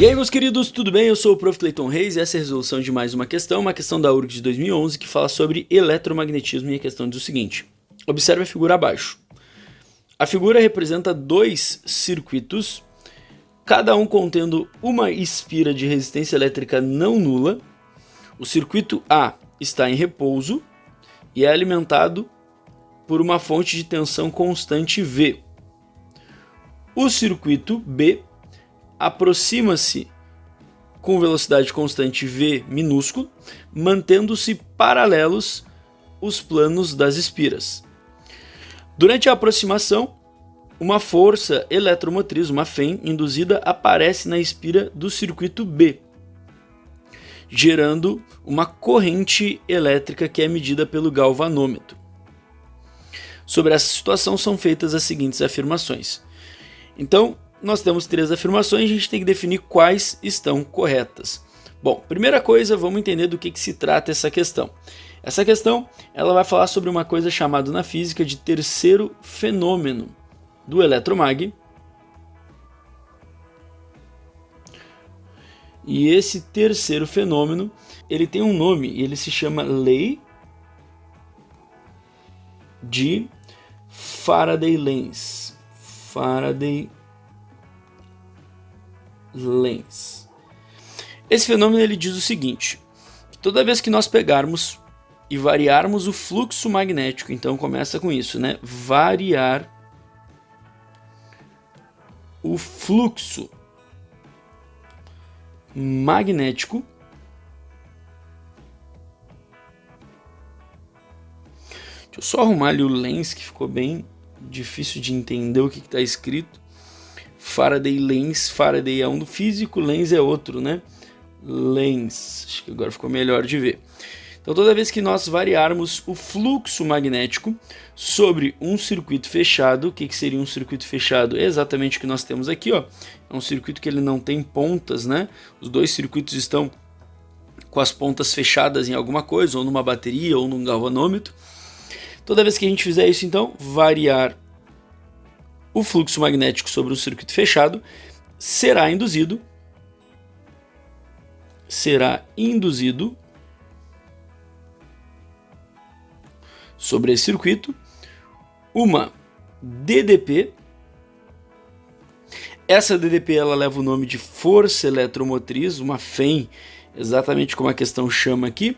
E aí, meus queridos, tudo bem? Eu sou o Prof. Clayton Reis e essa é a resolução de mais uma questão da URGS de 2011 que fala sobre eletromagnetismo e a questão diz o seguinte. Observe a figura abaixo. A figura representa dois circuitos, cada um contendo uma espira de resistência elétrica não nula. O circuito A está em repouso e é alimentado por uma fonte de tensão constante V. O circuito B aproxima-se com velocidade constante V minúsculo, mantendo-se paralelos os planos das espiras. Durante a aproximação, uma força eletromotriz, uma FEM, induzida aparece na espira do circuito B, gerando uma corrente elétrica que é medida pelo galvanômetro. Sobre essa situação são feitas as seguintes afirmações. Então, nós temos três afirmações, a gente tem que definir quais estão corretas. Bom, primeira coisa, vamos entender do que se trata essa questão. Essa questão ela vai falar sobre uma coisa chamada na física de terceiro fenômeno do eletromag. E esse terceiro fenômeno, ele tem um nome, e ele se chama Lei de Faraday-Lenz. Esse fenômeno ele diz o seguinte: que toda vez que nós pegarmos e variarmos o fluxo magnético, então começa com isso, né? Variar o fluxo magnético, deixa eu só arrumar ali o Lenz, que ficou bem difícil de entender o que está escrito. Faraday-Lenz, Faraday é um do físico, Lenz é outro, né? Lenz, acho que agora ficou melhor de ver. Então toda vez que nós variarmos o fluxo magnético sobre um circuito fechado, o que seria um circuito fechado? É exatamente o que nós temos aqui, ó. É um circuito que ele não tem pontas, né? Os dois circuitos estão com as pontas fechadas em alguma coisa, ou numa bateria, ou num galvanômetro. Toda vez que a gente fizer isso, então, variar o fluxo magnético sobre um circuito fechado, será induzido sobre esse circuito uma DDP. Essa DDP ela leva o nome de força eletromotriz, uma FEM, exatamente como a questão chama aqui.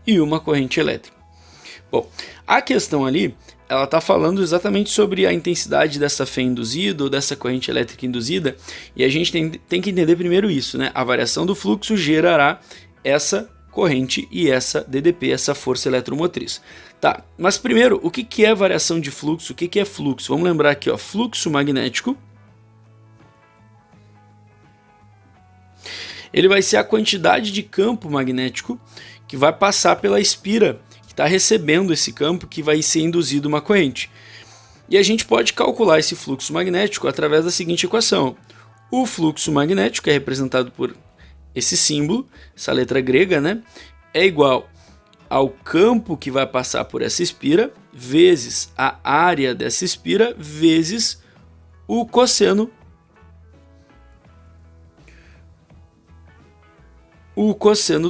E uma corrente elétrica. Bom, a questão ali, ela está falando exatamente sobre a intensidade dessa FEM induzida ou dessa corrente elétrica induzida, e a gente tem que entender primeiro isso, né? A variação do fluxo gerará essa corrente e essa DDP, essa força eletromotriz. Tá, mas primeiro, o que é variação de fluxo? O que é fluxo? Vamos lembrar aqui, ó, fluxo magnético. Ele vai ser a quantidade de campo magnético que vai passar pela espira que está recebendo esse campo que vai ser induzido uma corrente. E a gente pode calcular esse fluxo magnético através da seguinte equação. O fluxo magnético é representado por esse símbolo, essa letra grega, né? É igual ao campo que vai passar por essa espira, vezes a área dessa espira, vezes o cosseno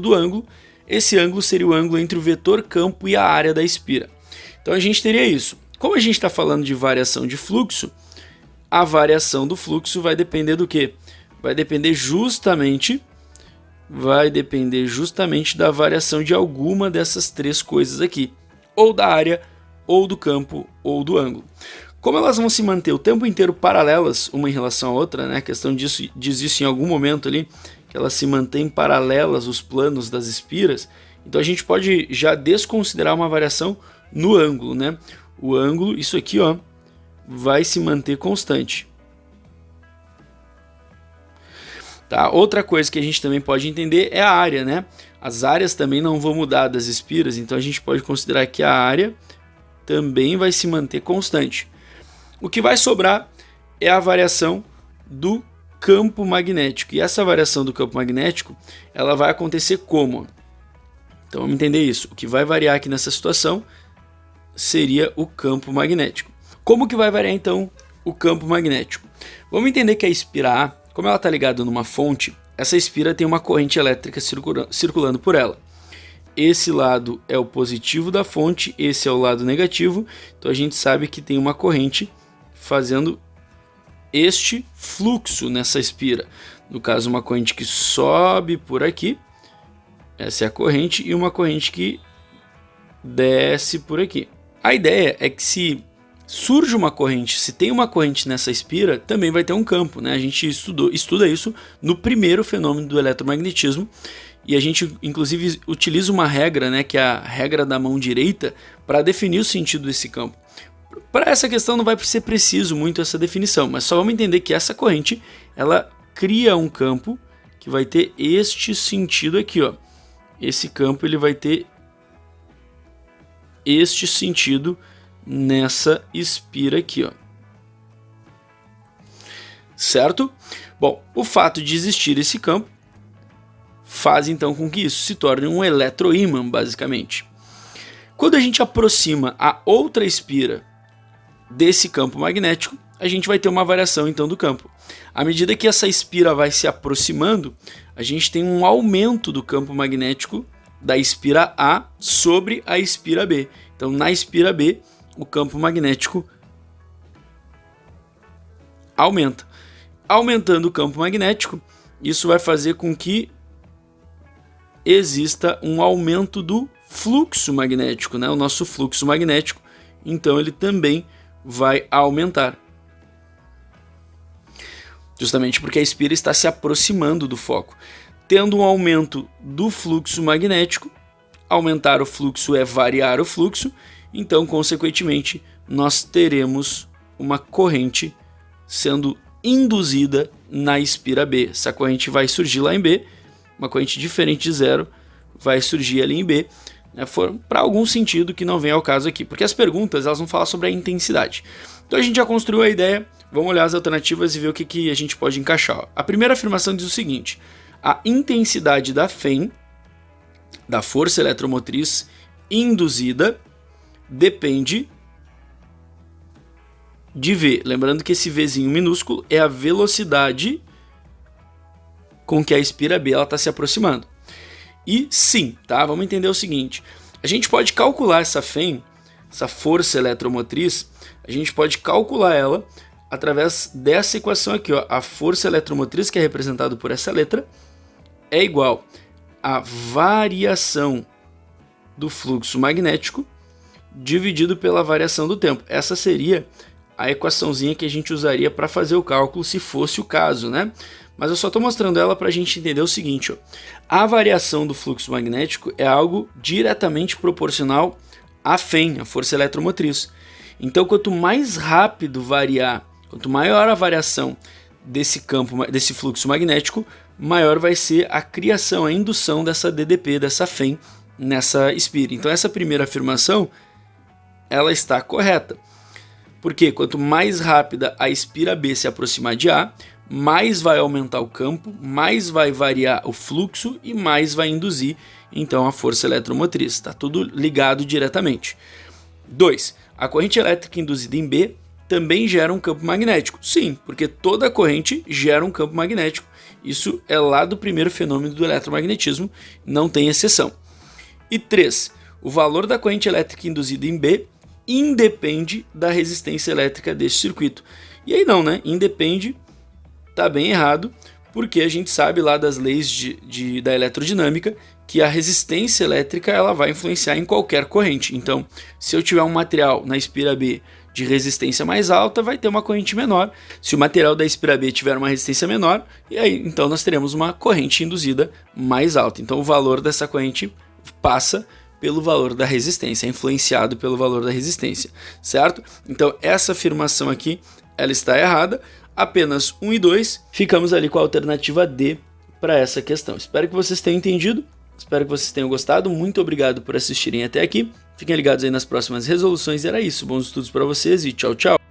do ângulo. Esse ângulo seria o ângulo entre o vetor campo e a área da espira. Então a gente teria isso. Como a gente está falando de variação de fluxo, a variação do fluxo vai depender do quê? Vai depender justamente da variação de alguma dessas três coisas aqui. Ou da área, ou do campo, ou do ângulo. Como elas vão se manter o tempo inteiro paralelas uma em relação à outra, né? A questão disso diz isso em algum momento ali, que elas se mantêm paralelas os planos das espiras, então a gente pode já desconsiderar uma variação no ângulo, né? O ângulo, isso aqui, ó, vai se manter constante. Tá? Outra coisa que a gente também pode entender é a área, né? As áreas também não vão mudar das espiras, então a gente pode considerar que a área também vai se manter constante. O que vai sobrar é a variação do campo magnético. E essa variação do campo magnético, ela vai acontecer como? Então vamos entender isso. O que vai variar aqui nessa situação seria o campo magnético. Como que vai variar então o campo magnético? Vamos entender que a espira A, como ela está ligada numa fonte, essa espira tem uma corrente elétrica circulando por ela. Esse lado é o positivo da fonte, esse é o lado negativo, então a gente sabe que tem uma corrente fazendo este fluxo nessa espira. No caso, uma corrente que sobe por aqui, essa é a corrente, e uma corrente que desce por aqui. A ideia é que se surge uma corrente, se tem uma corrente nessa espira, também vai ter um campo, né? A gente estuda isso no primeiro fenômeno do eletromagnetismo, e a gente inclusive utiliza uma regra, né, que é a regra da mão direita, para definir o sentido desse campo. Para essa questão não vai ser preciso muito essa definição, mas só vamos entender que essa corrente, ela cria um campo que vai ter este sentido aqui, ó. Esse campo ele vai ter este sentido nessa espira aqui, ó. Certo? Bom, o fato de existir esse campo faz então com que isso se torne um eletroímã, basicamente. Quando a gente aproxima a outra espira desse campo magnético, a gente vai ter uma variação então do campo. À medida que essa espira vai se aproximando, a gente tem um aumento do campo magnético da espira A sobre a espira B. Então, na espira B, o campo magnético aumenta. Aumentando o campo magnético, isso vai fazer com que exista um aumento do fluxo magnético, né? O nosso fluxo magnético, então ele também vai aumentar. Justamente porque a espira está se aproximando do foco. Tendo um aumento do fluxo magnético, aumentar o fluxo é variar o fluxo, então, consequentemente, nós teremos uma corrente sendo induzida na espira B. Essa corrente vai surgir lá em B, uma corrente diferente de zero vai surgir ali em B, né, para algum sentido que não vem ao caso aqui, porque as perguntas elas vão falar sobre a intensidade. Então a gente já construiu a ideia, vamos olhar as alternativas e ver o que a gente pode encaixar. Ó. A primeira afirmação diz o seguinte: a intensidade da FEM, da força eletromotriz induzida, depende de V. Lembrando que esse Vzinho minúsculo é a velocidade com que a espira B está se aproximando. E sim, tá? Vamos entender o seguinte. A gente pode calcular essa FEM, essa força eletromotriz, a gente pode calcular ela através dessa equação aqui, ó. A força eletromotriz, que é representada por essa letra, é igual à variação do fluxo magnético dividido pela variação do tempo. Essa seria a equaçãozinha que a gente usaria para fazer o cálculo se fosse o caso, né? Mas eu só estou mostrando ela para a gente entender o seguinte, ó. A variação do fluxo magnético é algo diretamente proporcional à FEM, a força eletromotriz. Então, quanto mais rápido variar, quanto maior a variação desse campo, desse fluxo magnético, maior vai ser a criação, a indução dessa DDP, dessa FEM nessa espira. Então, essa primeira afirmação, ela está correta. Porque quanto mais rápida a espira B se aproximar de A, mais vai aumentar o campo, mais vai variar o fluxo e mais vai induzir então a força eletromotriz. Está tudo ligado diretamente. 2. A corrente elétrica induzida em B também gera um campo magnético. Sim, porque toda corrente gera um campo magnético. Isso é lá do primeiro fenômeno do eletromagnetismo, não tem exceção. E 3. O valor da corrente elétrica induzida em B independe da resistência elétrica deste circuito. E aí não, né? Independe, tá bem errado, porque a gente sabe lá das leis da eletrodinâmica que a resistência elétrica ela vai influenciar em qualquer corrente. Então, se eu tiver um material na espira B de resistência mais alta, vai ter uma corrente menor. Se o material da espira B tiver uma resistência menor, e aí então nós teremos uma corrente induzida mais alta. Então o valor dessa corrente passa pelo valor da resistência, é influenciado pelo valor da resistência, certo? Então essa afirmação aqui, ela está errada. Apenas 1 e 2, ficamos ali com a alternativa D para essa questão. Espero que vocês tenham entendido, espero que vocês tenham gostado. Muito obrigado por assistirem até aqui. Fiquem ligados aí nas próximas resoluções. Era isso, bons estudos para vocês e tchau, tchau.